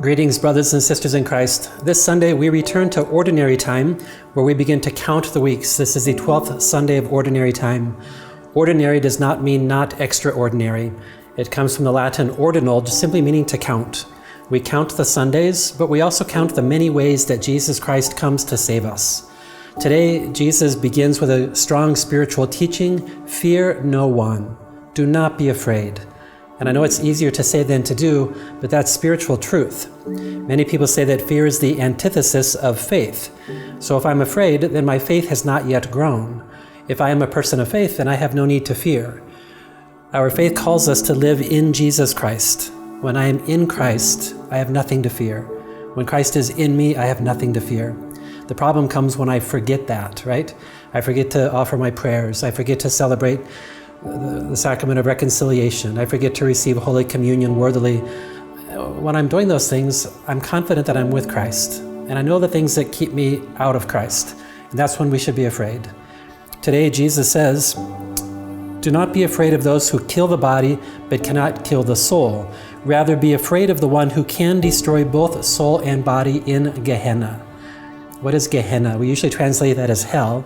Greetings, brothers and sisters in Christ. This Sunday, we return to Ordinary Time, where we begin to count the weeks. This is the 12th Sunday of Ordinary Time. Ordinary does not mean not extraordinary. It comes from the Latin ordinal, simply meaning to count. We count the Sundays, but we also count the many ways that Jesus Christ comes to save us. Today, Jesus begins with a strong spiritual teaching: fear no one. Do not be afraid. And I know it's easier to say than to do, but that's spiritual truth. Many people say that fear is the antithesis of faith. So if I'm afraid, then my faith has not yet grown. If I am a person of faith, then I have no need to fear. Our faith calls us to live in Jesus Christ. When I am in Christ, I have nothing to fear. When Christ is in me, I have nothing to fear. The problem comes when I forget that, right? I forget to offer my prayers. I forget to celebrate the sacrament of reconciliation. I forget to receive Holy Communion worthily. When I'm doing those things, I'm confident that I'm with Christ. And I know the things that keep me out of Christ. And that's when we should be afraid. Today, Jesus says, "Do not be afraid of those who kill the body, but cannot kill the soul. Rather, be afraid of the one who can destroy both soul and body in Gehenna." What is Gehenna? We usually translate that as hell.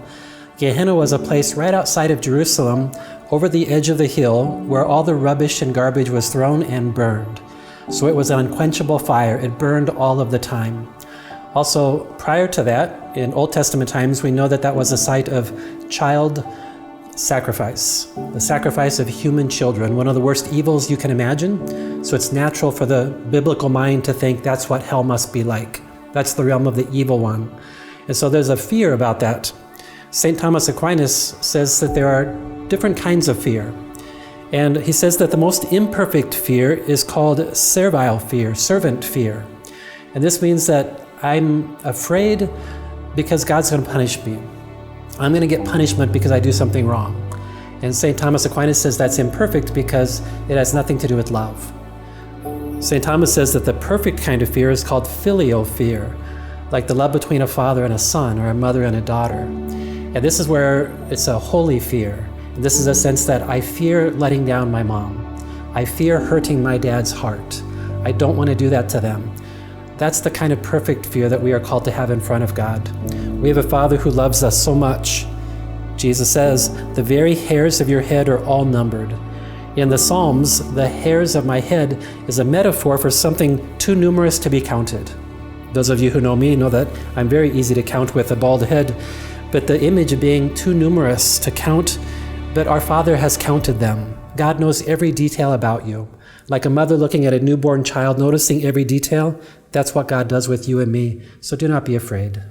Gehenna was a place right outside of Jerusalem, over the edge of the hill, where all the rubbish and garbage was thrown and burned. So it was an unquenchable fire. It burned all of the time. Also, prior to that, in Old Testament times, we know that that was a site of child sacrifice, the sacrifice of human children, one of the worst evils you can imagine. So it's natural for the biblical mind to think that's what hell must be like. That's the realm of the evil one. And so there's a fear about that. St. Thomas Aquinas says that there are different kinds of fear. And he says that the most imperfect fear is called servile fear, servant fear. And this means that I'm afraid because God's going to punish me. I'm going to get punishment because I do something wrong. And St. Thomas Aquinas says that's imperfect because it has nothing to do with love. St. Thomas says that the perfect kind of fear is called filial fear, like the love between a father and a son or a mother and a daughter. And this is where it's a holy fear. And this is a sense that I fear letting down my mom. I fear hurting my dad's heart. I don't want to do that to them. That's the kind of perfect fear that we are called to have in front of God. We have a Father who loves us so much. Jesus says, "The very hairs of your head are all numbered." In the Psalms, the hairs of my head is a metaphor for something too numerous to be counted. Those of you who know me know that I'm very easy to count with a bald head, but the image of being too numerous to count, but our Father has counted them. God knows every detail about you. Like a mother looking at a newborn child, noticing every detail, that's what God does with you and me. So do not be afraid.